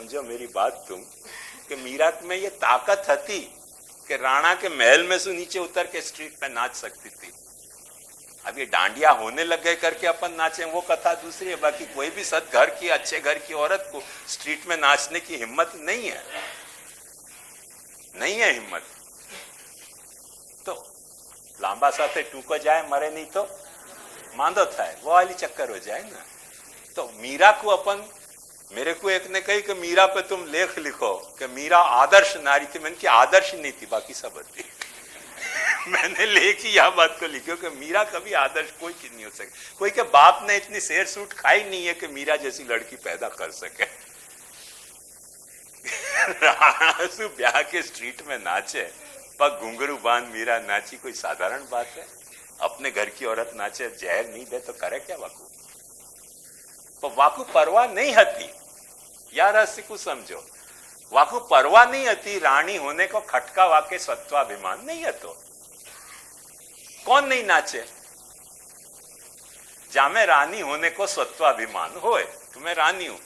समझो मेरी बात तुम, कि मीरा में ये ताकत थी कि राणा के महल में से नीचे उतर के स्ट्रीट पे नाच सकती थी। अब ये डांडिया होने लग गए करके अपन नाचे, वो कथा दूसरी है। बाकी कोई भी सद घर की, अच्छे घर की औरत को स्ट्रीट में नाचने की हिम्मत नहीं है, नहीं है हिम्मत। तो लांबा साथे टूको जाए, मरे नहीं तो मांदो थाए, वो वाली चक्कर हो जाए ना। तो मीरा को अपन, मेरे को एक ने कही कि मीरा पे तुम लेख लिखो कि मीरा आदर्श नारी थी। मैंने कि आदर्श नहीं थी, बाकी सब थी। मैंने लेख ही यह बात को लिखी कि मीरा कभी आदर्श कोई की नहीं हो सके। कोई के बाप ने इतनी शेर सूट खाई नहीं है कि मीरा जैसी लड़की पैदा कर सके। राणासु ब्याह के स्ट्रीट में नाचे, पग घुंघरू बांध मीरा नाची, कोई साधारण बात है? अपने घर की औरत नाचे, जहर नहीं दे तो करे क्या वाकू? तो वाकू परवाह नहीं हती, यार रहस्य को समझो। वाकू परवाह नहीं हती रानी होने को खटका वाके सत्वाभिमान नहीं है। तो कौन नहीं नाचे? जामे रानी होने को सत्वाभिमान होए तो मैं रानी हूं।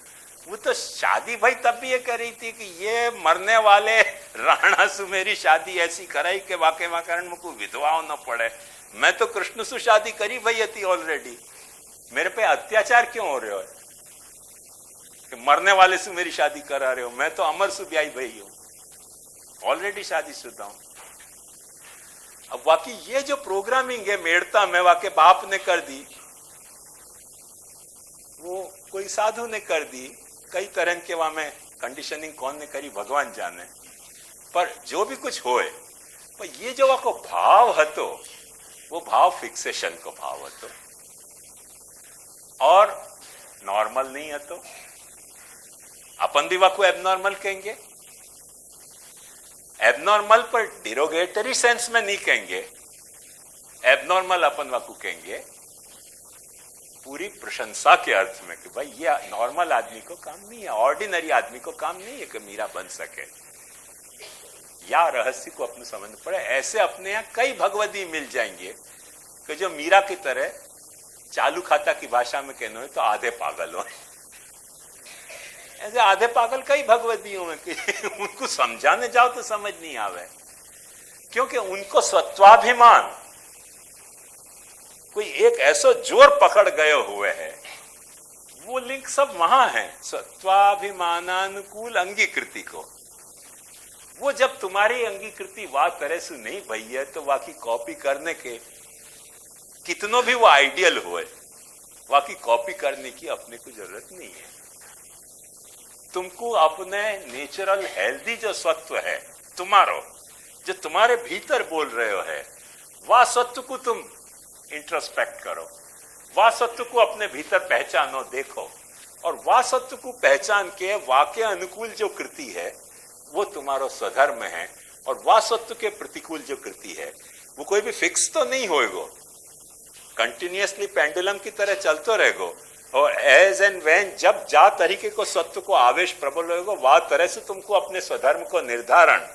वो तो शादी भाई तब भी ये कर रही थी कि ये मरने वाले राणा से मेरी शादी ऐसी कराई कि वाके कारण मुझको विधवा न पड़े। मैं तो कृष्ण से शादी करी भई थी ऑलरेडी, मेरे पे अत्याचार क्यों हो रहे हो कि मरने वाले से मेरी शादी करा रहे हो? मैं तो अमर से ब्याही भई हूं, ऑलरेडी शादीशुदा हूं। अब वाकई ये जो प्रोग्रामिंग है मेड़ता में वाके बाप ने कर दी, वो कोई साधु ने कर दी, कई तरह के वहां में कंडीशनिंग कौन ने करी भगवान जाने। पर जो भी कुछ होए, पर ये जो वाको भाव हतो, वो भाव फिक्सेशन को भाव हतो और नॉर्मल नहीं हतो। अपन भी वाको एबनॉर्मल कहेंगे, एबनॉर्मल पर डिरोगेटरी सेंस में नहीं कहेंगे। एबनॉर्मल अपन वाको कहेंगे पूरी प्रशंसा के अर्थ में कि भाई ये नॉर्मल आदमी को काम नहीं है, ऑर्डिनरी आदमी को काम नहीं है कि मीरा बन सके। या रहस्य को अपने समझ पड़े। ऐसे अपने यहां कई भगवती मिल जाएंगे कि जो मीरा की तरह चालू खाता की भाषा में कहना हो तो आधे पागल हो। ऐसे आधे पागल कई भगवतियों में कि उनको समझाने जाओ तो समझ नहीं आवे, क्योंकि उनको सत्वाभिमान कोई एक ऐसा जोर पकड़ गए हुए है। वो लिंक सब वहां है, सत्वाभिमानानुकूल अंगीकृति को। वो जब तुम्हारी अंगीकृति वाह तरह से नहीं भई है तो वाकी कॉपी करने के कितनों भी वो आइडियल हुए, वाकी कॉपी करने की अपने को जरूरत नहीं है। तुमको अपने नेचुरल हेल्दी जो सत्व है तुम्हारो, जो तुम्हारे भीतर बोल रहे हो है, वह सत्व को तुम इंट्रोस्पेक्ट करो, वह सत्व को अपने भीतर पहचानो, देखो, और वह सत्व को पहचान के वाक्य अनुकूल जो कृति है वो तुम्हारो स्वधर्म है। और वह सत्व के प्रतिकूल जो कृति है वो कोई भी फिक्स तो नहीं होएगो, कंटिन्यूअसली पेंडुलम की तरह चलते रहेगो। और एज एंड व्हेन जब जा तरीके को सत्व को आवेश प्रबल होगा, वह तरह से तुमको अपने स्वधर्म को निर्धारण।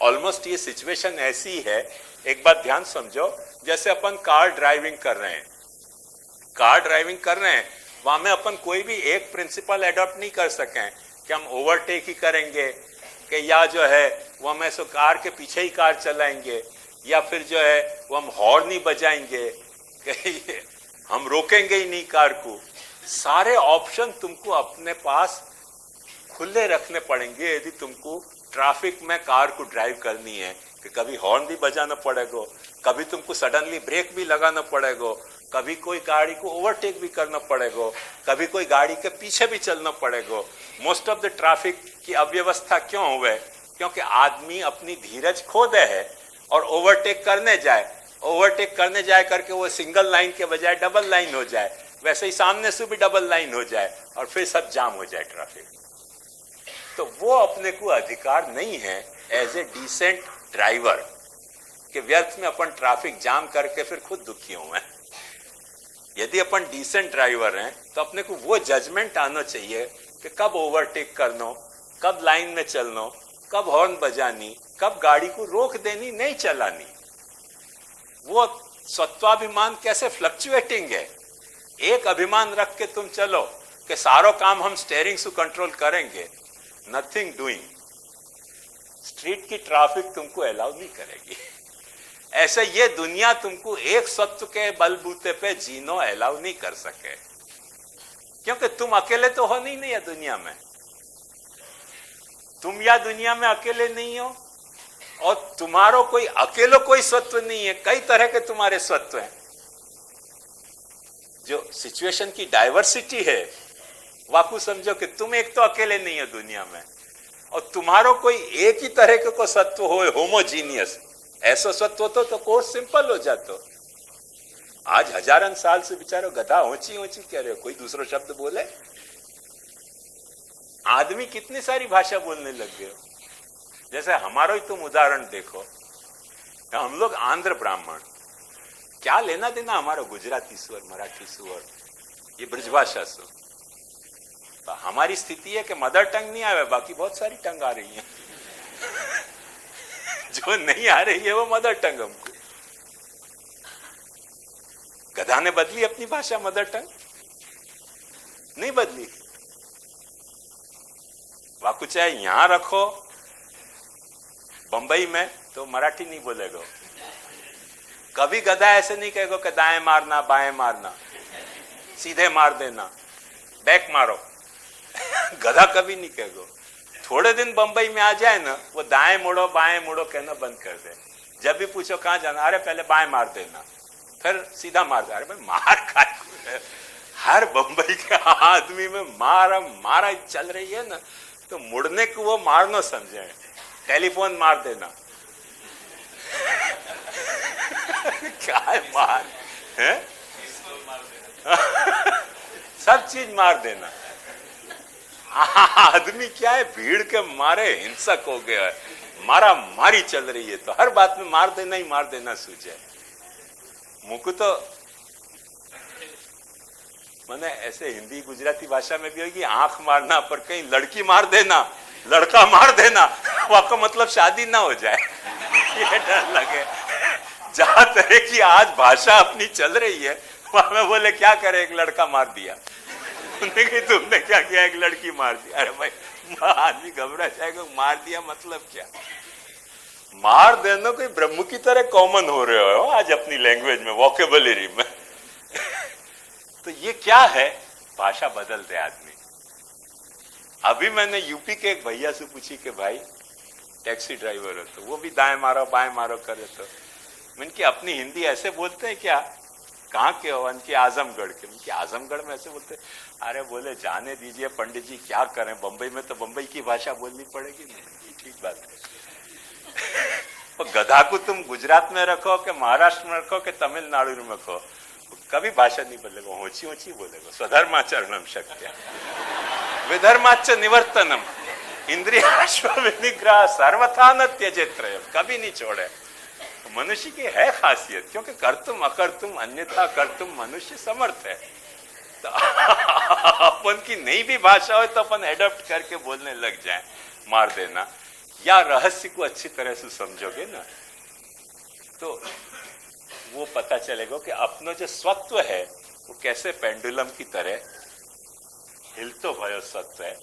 ऑलमोस्ट ये सिचुएशन ऐसी है, एक बात ध्यान समझो, जैसे अपन कार ड्राइविंग कर रहे हैं, कार ड्राइविंग कर रहे हैं, वहां में अपन कोई भी एक प्रिंसिपल एडॉप्ट नहीं कर सके कि हम ओवरटेक ही करेंगे, कि या जो है वो हम ऐसे कार के पीछे ही कार चलाएंगे, या फिर जो है वो हम हॉर्न ही बजाएंगे, कि हम रोकेंगे ही नहीं कार को। सारे ऑप्शन तुमको अपने पास खुले रखने पड़ेंगे यदि तुमको ट्रैफिक में कार को ड्राइव करनी है। कि कभी हॉर्न भी बजाना पड़ेगा, कभी तुमको सडनली ब्रेक भी लगाना पड़ेगा, कभी कोई गाड़ी को ओवरटेक भी करना पड़ेगा, कभी कोई गाड़ी के पीछे भी चलना पड़ेगा। मोस्ट ऑफ द ट्रैफिक की अव्यवस्था क्यों हुए? क्योंकि आदमी अपनी धीरज खो दे है और ओवरटेक करने जाए करके वो सिंगल लाइन के बजाय डबल लाइन हो जाए, वैसे ही सामने से भी डबल लाइन हो जाए और फिर सब जाम हो जाए ट्रैफिक। तो वो अपने को अधिकार नहीं है एज ए डिसेंट ड्राइवर कि व्यर्थ में अपन ट्रैफिक जाम करके फिर खुद दुखी हुए हैं। यदि अपन डिसेंट ड्राइवर हैं तो अपने को वो जजमेंट आना चाहिए कि कब ओवरटेक करना, कब लाइन में चलना, कब हॉर्न बजानी, कब गाड़ी को रोक देनी, नहीं चलानी। वो सत्वाभिमान कैसे फ्लक्चुएटिंग है। एक अभिमान रख के तुम चलो कि सारो काम हम स्टीयरिंग से कंट्रोल करेंगे, नथिंग डूइंग। स्ट्रीट की ट्रैफिक तुमको अलाउ नहीं करेगी। ऐसे ये दुनिया तुमको एक सत्व के बलबूते पे जीनो अलाउ नहीं कर सके, क्योंकि तुम अकेले तो हो नहीं है दुनिया में। तुम या दुनिया में अकेले नहीं हो, और तुम्हारो कोई अकेलो कोई सत्व नहीं है, कई तरह के तुम्हारे सत्व हैं। जो सिचुएशन की डाइवर्सिटी है, वाकू समझो कि तुम एक तो अकेले नहीं हो दुनिया में, और तुम्हारो कोई एक ही तरह के को सत्व हो, होमोजीनियस, ऐसा सत्व होता तो कोर्स सिंपल हो जाता। आज हजारन साल से बेचारो गधा ऊंची ऊंची कह रहे हो, कोई दूसरा शब्द बोले? आदमी कितनी सारी भाषा बोलने लग गए। जैसे हमारा ही तुम उदाहरण देखो, हम लोग आंध्र ब्राह्मण, क्या लेना देना हमारा गुजराती स्वर, मराठी स्वर, ये ब्रजभाषा से। तो हमारी स्थिति है कि मदर टंग नहीं आवे, बाकी बहुत सारी टंग आ रही है। जो नहीं आ रही है वो मदर टंग हमको। गधा ने बदली अपनी भाषा, मदर टंग नहीं बदली। वाकु चाहे यहां रखो बंबई में तो मराठी नहीं बोलेगा। कभी गधा ऐसे नहीं कहेगा कि दाएं मारना बाएं मारना, सीधे मार देना, बैक मारो। गधा कभी नहीं कहेगा। थोड़े दिन बंबई में आ जाए ना, वो दाएं मुड़ो बाएं मुड़ो कहना बंद कर दे। जब भी पूछो कहां जाना, अरे पहले बाएं मार देना, फिर सीधा मार दे। अरे भाई मार खाए, हर बंबई के आदमी में मारा चल रही है ना, तो मुड़ने को वो मारना समझे, टेलीफोन मार देना। क्या है मार है? सब चीज मार देना। आदमी क्या है, भीड़ के मारे हिंसक हो गया है, मारा मारी चल रही है, तो हर बात में मार देना सूझे। मुझको तो मैंने ऐसे हिंदी गुजराती भाषा में भी होगी, आंख मारना, पर कहीं लड़की मार देना, लड़का मार देना, वहां मतलब शादी ना हो जाए, ये डर लगे। जहां तरह की आज भाषा अपनी चल रही है, वहां में बोले क्या करे, एक लड़का मार दिया। तुमने क्या किया, एक लड़की मार दी। अरे भाई आदमी घबरा जाएगा, मार दिया मतलब क्या? मार देना कोई ब्रह्म की तरह कॉमन हो रहे हो आज अपनी लैंग्वेज में, वोकेबलरी में। तो ये क्या है, भाषा बदलते आदमी। अभी मैंने यूपी के एक भैया से पूछी कि भाई टैक्सी ड्राइवर हो, तो वो भी दाएं मारो बाएं मारो करे, तो मैंने अपनी हिंदी ऐसे बोलते हैं क्या? कहाँ के हो? उनके आजमगढ़ के। उनके आजमगढ़ में ऐसे बोलते? अरे बोले जाने दीजिए पंडित जी, क्या करें, बंबई में तो बंबई की भाषा बोलनी पड़ेगी। नहीं, ठीक बात है। तो गधा को तुम गुजरात में रखो कि महाराष्ट्र में रखो कि तमिलनाडु में रखो, कभी भाषा नहीं बदलेगा, ऊंची ऊंची बोलेगा। स्वधर्माचरणम शक्य विधर्माच निवर्तनम इंद्रियाश्व विनिग्रह सर्वथा न त्यजेत त्रयम्, कभी नहीं छोड़े। मनुष्य की है खासियत, क्योंकि कर्तुम अकर्तुम अन्यथा कर्तुम मनुष्य समर्थ है। तो अपन की नई भी भाषा हो तो अपन एडॉप्ट करके बोलने लग जाए, मार देना। या रहस्य को अच्छी तरह से समझोगे ना, तो वो पता चलेगा कि अपना जो सत्व है वो कैसे पेंडुलम की तरह हिलतो भयो सत्व है।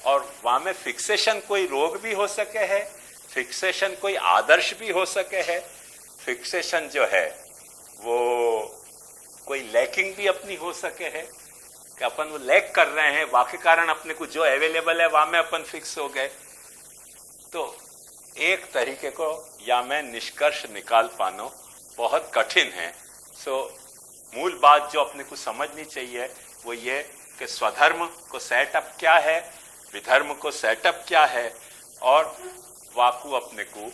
और वहां में फिक्सेशन कोई रोग भी हो सके है, फिक्सेशन कोई आदर्श भी हो सके है, फिक्सेशन जो है वो कोई लैकिंग भी अपनी हो सके है कि अपन वो लैक कर रहे हैं, वाकई कारण अपने को जो अवेलेबल है वहां में अपन फिक्स हो गए। तो एक तरीके को या मैं निष्कर्ष निकाल पाना बहुत कठिन है। सो मूल बात जो अपने को समझनी चाहिए वो ये कि स्वधर्म को सेटअप क्या है, विधर्म को सेटअप क्या है, और वाकु अपने को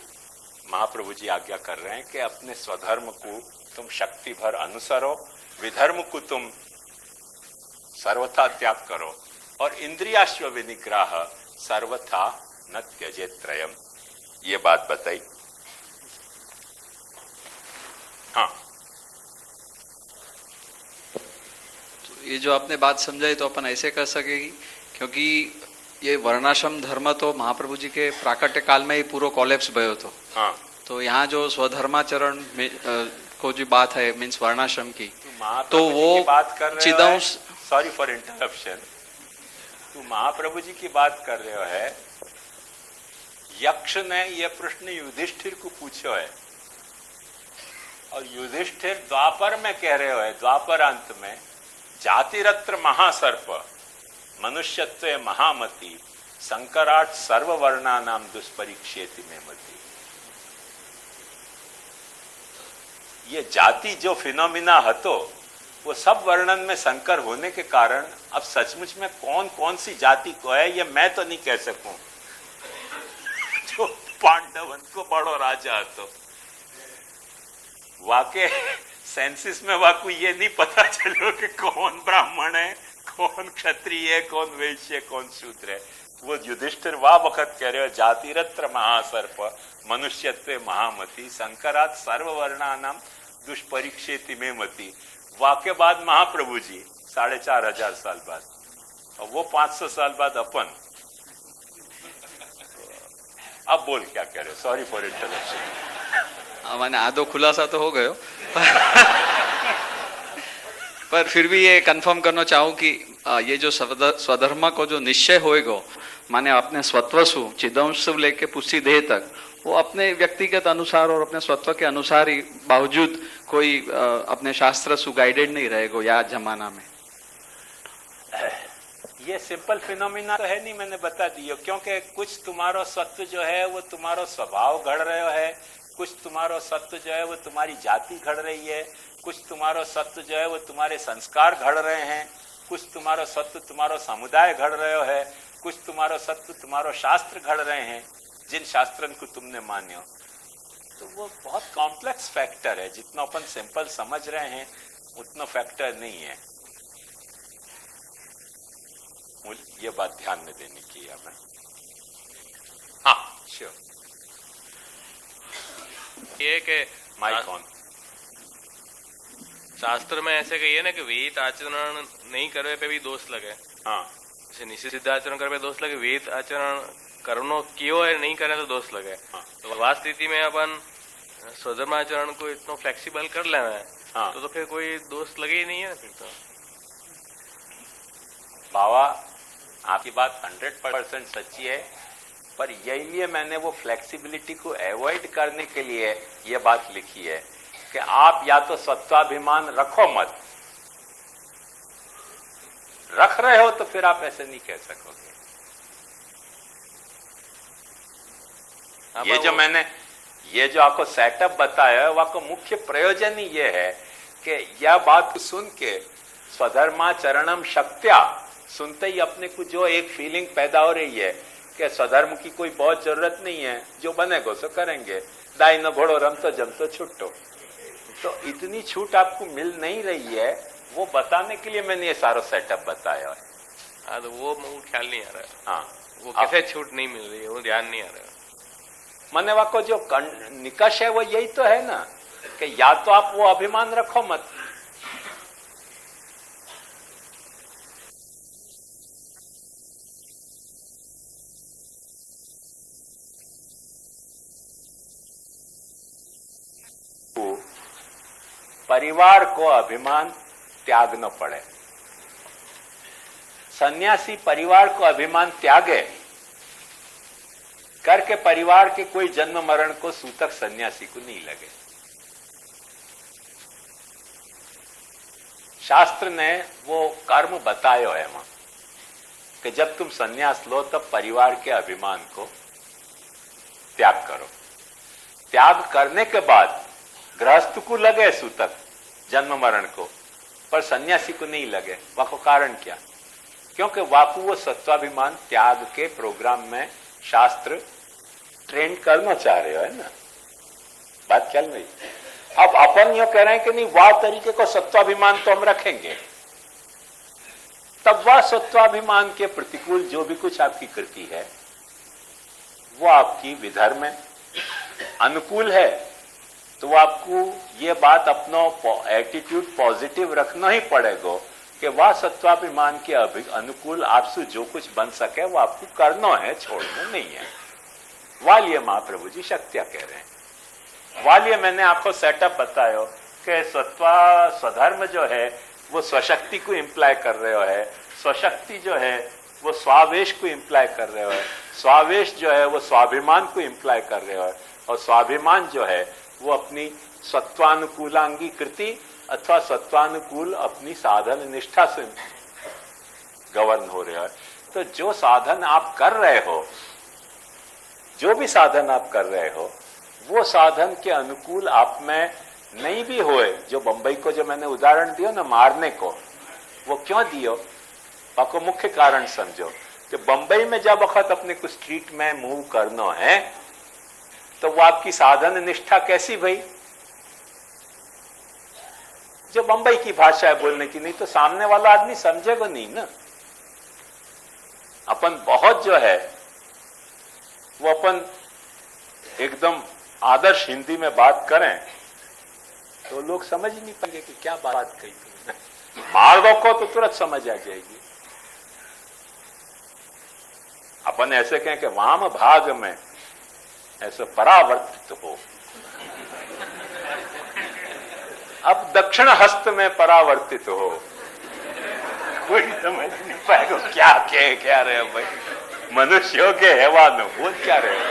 महाप्रभु जी आज्ञा कर रहे हैं कि अपने स्वधर्म को तुम शक्ति भर अनुसरो, विधर्म को तुम सर्वथा त्याग करो, और इंद्रियाश्व विनिग्रह सर्वथा न त्यजेत त्रयम्, ये बात बताई। हाँ, तो ये जो आपने बात समझाई तो अपन ऐसे कर सकेगी, क्योंकि ये वर्णाश्रम धर्म तो महाप्रभु जी के प्राकट्य काल में ही पूरा कोलेप्स भयो तो। हाँ, तो यहाँ जो स्वधर्माचरण को जो बात है मीन्स वर्णाश्रम की, तो वो बात कर रहे सॉरी फॉर इंटरप्शन, तू महाप्रभु जी की बात कर रहे हो है। यक्ष ने यह प्रश्न युधिष्ठिर को पूछो है और युधिष्ठिर द्वापर में कह रहे हो है, द्वापर अंत में, जातिरत्र महासर्प मनुष्यत्व महामति संकराट सर्ववर्णा नाम दुष्परीक्षेति में मति। ये जाति जो फिनोमिना हतो वो सब वर्णन में संकर होने के कारण अब सचमुच में कौन कौन सी जाति को है ये मैं तो नहीं कह सकूं। जो पांडवन को बड़ो राजा तो वाके सेंसिस में वाकू ये नहीं पता चलो कि कौन ब्राह्मण है, कौन क्षत्रिय है, कौन वैश्य, कौन शूद्र है। वो युधिष्ठिर वाह वक्त कह रहे हो, जातिरत्र महासर्प मनुष्यत्व महामति संकरात सर्ववर्णानाम दुष्परीक्षेति में मति। वाक्य बाद महाप्रभु जी 4,500 साल बाद और वो 500 साल बाद अपन। अब बोल क्या कह रहे हो? Sorry for interruption. मैंने आधो खुलासा तो हो गयो पर फिर भी ये कंफर्म करना चाहूँ कि ये जो स्वधर्म को जो निश्चय होएगा, माने अपने स्वत्वसु चिदंशु लेके पुष्टि देह तक, वो अपने व्यक्तिगत अनुसार और अपने स्वत्व के अनुसार ही, बावजूद कोई अपने शास्त्र सु गाइडेड नहीं रहेगा या जमाना में। ये सिंपल फिनोमिना तो है नहीं, मैंने बता दियो। क्योंकि कुछ तुम्हारो सत्व जो है वो तुम्हारो स्वभाव घड़ रहे है, कुछ तुम्हारो सत्व जो है वो तुम्हारी जाति घड़ रही है, कुछ तुम्हारो सत्व जो है वो तुम्हारे संस्कार घड़ रहे हैं, कुछ तुम्हारो सत्व तुम्हारो समुदाय घड़ रहे है, कुछ तुम्हारो सत्व तुम्हारो शास्त्र घड़ रहे हैं जिन शास्त्रन को तुमने मान्यो। तो वो बहुत कॉम्प्लेक्स फैक्टर है। जितना अपन सिंपल समझ रहे हैं उतना फैक्टर नहीं है। ये बात ध्यान में देने की है। हाँ श्योर। ये कि माइक ऑन। शास्त्र में ऐसे कहिए ना कि विहित आचरण नहीं करे पे भी दोष लगे। हाँ, जैसे निषिद्ध आचरण करे पे दोष लगे, विहित आचरण करनो कियो है नहीं करे तो दोष लगे। हाँ। तो वास्तव स्थिति में अपन स्वधर्माचरण को इतना फ्लेक्सिबल कर ले हाँ। तो फिर कोई दोष लगे ही नहीं है फिर तो। बाबा आपकी बात 100% सच्ची है, पर यही लिए मैंने वो फ्लेक्सिबिलिटी को अवॉइड करने के लिए ये बात लिखी है कि आप या तो सत्वाभिमान रखो मत, रख रहे हो तो फिर आप ऐसे नहीं कह सकोगे। ये जो आपको सेटअप बताया है, आपको मुख्य प्रयोजन ही ये है कि यह बात सुन के स्वधर्माचरणम शक्त्या सुनते ही अपने को जो एक फीलिंग पैदा हो रही है कि स्वधर्म की कोई बहुत जरूरत नहीं है, जो बनेगो सो करेंगे, दाई न घोड़ो रम तो जम तो छुट्टो। तो इतनी छूट आपको मिल नहीं रही है, वो बताने के लिए मैंने ये सारा सेटअप बताया है। हाँ, तो वो मुझे ख्याल नहीं आ रहा है। हाँ, वो कैसे छूट नहीं मिल रही है वो ध्यान नहीं आ रहा है। मने वाको जो निकष है वो यही तो है ना कि या तो आप वो अभिमान रखो मत, परिवार को अभिमान त्यागना पड़े। सन्यासी परिवार को अभिमान त्यागे करके परिवार के कोई जन्म मरण को सूतक सन्यासी को नहीं लगे। शास्त्र ने वो कर्म बतायो है वहां कि जब तुम सन्यास लो तब परिवार के अभिमान को त्याग करो। त्याग करने के बाद गृहस्थ को लगे सूतक जन्म मरण को, पर सन्यासी को नहीं लगे। वाको कारण क्या? क्योंकि वाकु वो सत्वाभिमान त्याग के प्रोग्राम में शास्त्र ट्रेन करना चाह रहे हो, है ना? बात चल रही। अब अपन यो कह रहे हैं कि नहीं, वाह तरीके को सत्वाभिमान तो हम रखेंगे, तब वह सत्वाभिमान के प्रतिकूल जो भी कुछ आपकी कृति है वो आपकी विधर्म में अनुकूल है, तो आपको ये बात अपना एटीट्यूड पॉजिटिव रखना ही पड़ेगा कि वह सत्वाभिमान के अनुकूल आपसे जो कुछ बन सके वो आपको करना है, छोड़ना नहीं है। वालिय महाप्रभु जी शक्तिया कह रहे हैं। वालिय मैंने आपको सेटअप बताया कि स्वधर्म जो है वो स्वशक्ति को इंप्लाई कर रहे है। स्वशक्ति जो है वो स्वावेश को इंप्लाई कर रहे हो, स्वावेश जो है वो स्वाभिमान को इंप्लाई कर रहे हो, और स्वाभिमान जो है वो अपनी सत्वानुकूलांगी कृति अथवा सत्वानुकूल अपनी साधन निष्ठा से गवर्न हो रहे हो। तो जो साधन आप कर रहे हो, जो भी साधन आप कर रहे हो, वो साधन के अनुकूल आप में नहीं भी होए, जो बंबई को जो मैंने उदाहरण दिया ना मारने को, वो क्यों दियो, आपको मुख्य कारण समझो कि बंबई में जब वक्त अपने को स्ट्रीट में मूव करना है तो वो आपकी साधन निष्ठा कैसी भाई, जो बंबई की भाषा है बोलने की, नहीं तो सामने वाला आदमी समझेगा नहीं ना। अपन बहुत जो है वो अपन एकदम आदर्श हिंदी में बात करें तो लोग समझ ही नहीं पाएंगे कि क्या बात कही तुमने। मार्गों को तो तुरंत समझ आ जाएगी। अपन ऐसे कहें कि वाम भाग में ऐसे परावर्तित हो, अब दक्षिण हस्त में परावर्तित हो, कोई समझ नहीं पाएगा क्या क्या रहे हो भाई, मनुष्यों के हैवान बोल क्या रहे हो।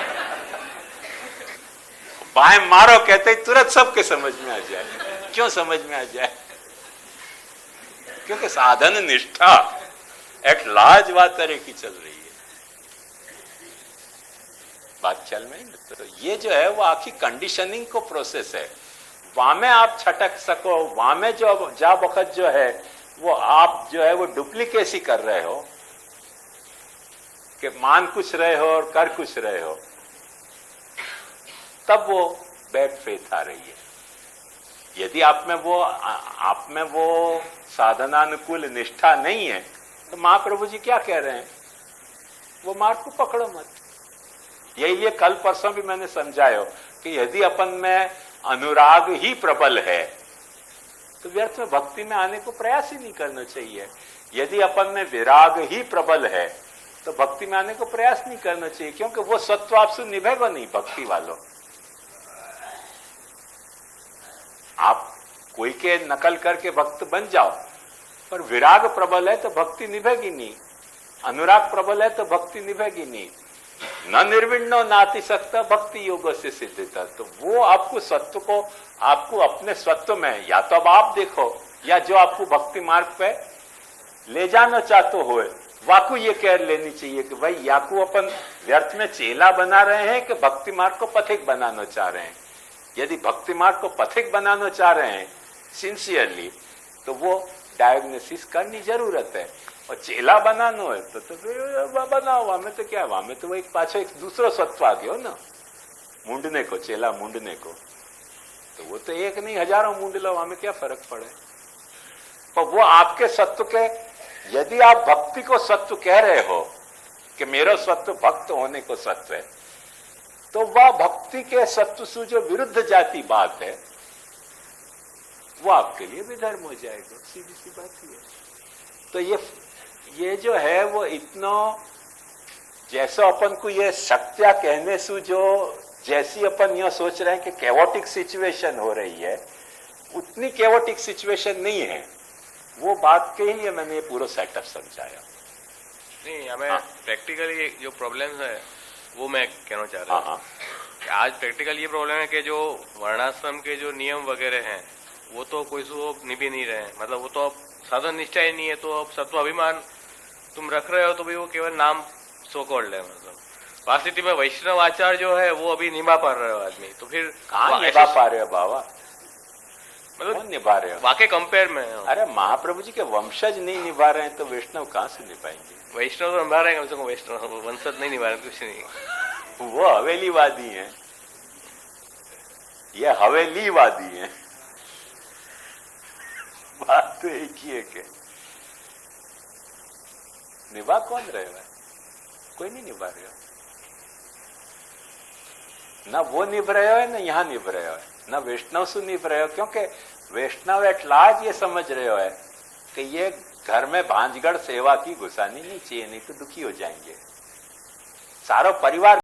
बाएं मारो कहते ही तुरंत सबके समझ में आ जाए। क्यों समझ में आ जाए? क्योंकि साधन निष्ठा एट लार्ज बात तरह की चल रही है, बात चल में। तो ये जो है वो आखिर कंडीशनिंग को प्रोसेस है। वहां में आप छटक सको, वहां में जो जा वक्त जो है वो आप जो है वो डुप्लीकेसी कर रहे हो कि मान कुछ रहे हो और कर कुछ रहे हो, तब वो बैड फेथ आ रही है। यदि आप में वो साधनानुकूल निष्ठा नहीं है तो महाप्रभु जी क्या कह रहे हैं, वो मार्ग को पकड़ो मत। यही लिए कल परसों भी मैंने समझाया कि यदि अपन में अनुराग ही प्रबल है तो व्यर्थ में भक्ति में आने को प्रयास ही नहीं करना चाहिए। यदि अपन में विराग ही प्रबल है तो भक्ति में आने को प्रयास नहीं करना चाहिए, क्योंकि वो सत्व आपसे निभेगा नहीं। भक्ति वालों, आप कोई के नकल करके भक्त बन जाओ, पर विराग प्रबल है तो भक्ति निभेगी नहीं, अनुराग प्रबल है तो भक्ति निभेगी नहीं। न निर्विण्णो नाति सकता भक्ति योग से सिद्धिता। तो वो आपको सत्व को आपको अपने सत्व में या तो अब आप देखो, या जो आपको भक्ति मार्ग पे ले जाना चाहते हो, वाकू ये कह लेनी चाहिए कि भाई याकू अपन व्यर्थ में चेला बना रहे हैं कि भक्ति मार्ग को पथिक बनाना चाह रहे हैं। यदि भक्ति मार्ग को पथिक बनाना चाह रहे हैं सिंसियरली, तो वो डायग्नोसिस करनी जरूरत है। और चेला बनाना है तो फिर बनाओ, वहां में तो क्या, वहां में तो वो एक पाछो एक दूसरा सत्व आ गया ना, मुंडने को, चेला मुंडने को। तो वो तो एक नहीं हजारों मुंड लो, वहां में क्या फर्क पड़े। पर वो आपके सत्व के, यदि आप भक्ति को सत्व कह रहे हो कि मेरा सत्व भक्त होने को सत्व है, तो वह भक्ति के सत्व से जो विरुद्ध जाती बात है वो आपके लिए भी धर्म हो जाएगा। सीधी सी बात ही है। तो ये जो है वो इतना, जैसा अपन को ये सत्या कहने से जो जैसी अपन यह सोच रहे हैं कि कैओटिक सिचुएशन हो रही है, उतनी कैओटिक सिचुएशन नहीं है। वो बात के लिए मैंने ये पूरा सेटअप समझाया। नहीं, हमें प्रैक्टिकली जो प्रॉब्लम्स है वो मैं कहना चाह रहा हूँ कि आज प्रैक्टिकल ये प्रॉब्लम है कि जो वर्णाश्रम के जो नियम वगैरह हैं वो तो कोई सो निभ नहीं रहे हैं। मतलब वो तो अब साधन निष्ठा ही नहीं है, तो अब सत्व अभिमान तुम रख रहे हो तो भी वो केवल नाम सो कॉल्ड है। मतलब वास्तविकता में वैष्णव आचार जो है वो अभी निभा पा रहे हो आदमी, तो फिर कहाँ निभा पा रहे हो बाबा, मतलब निभा रहे हो वाकई कंपेयर में। अरे महाप्रभु जी के वंशज नहीं निभा रहे हैं तो वैष्णव कहाँ से निभाएंगे? वैष्णव तो निभा रहे हैं, कम से कम वैष्णव वंशज नहीं निभा रहे, कुछ नहीं। वो हवेलीवादी हैं, ये हवेलीवादी हैं। बात तो एक ही है कि निभा कौन रहे है? कोई नहीं निभा रहे हो। ना वो निभ रहे हो ना यहाँ निभ रहे हो, ना वैष्णव से निभ रहे हो, क्योंकि वैष्णव एट लार्ज ये समझ रहे हो है कि ये घर में भांजगढ़ सेवा की घुसानी नहीं चाहिए, नहीं तो दुखी हो जाएंगे। सारा परिवार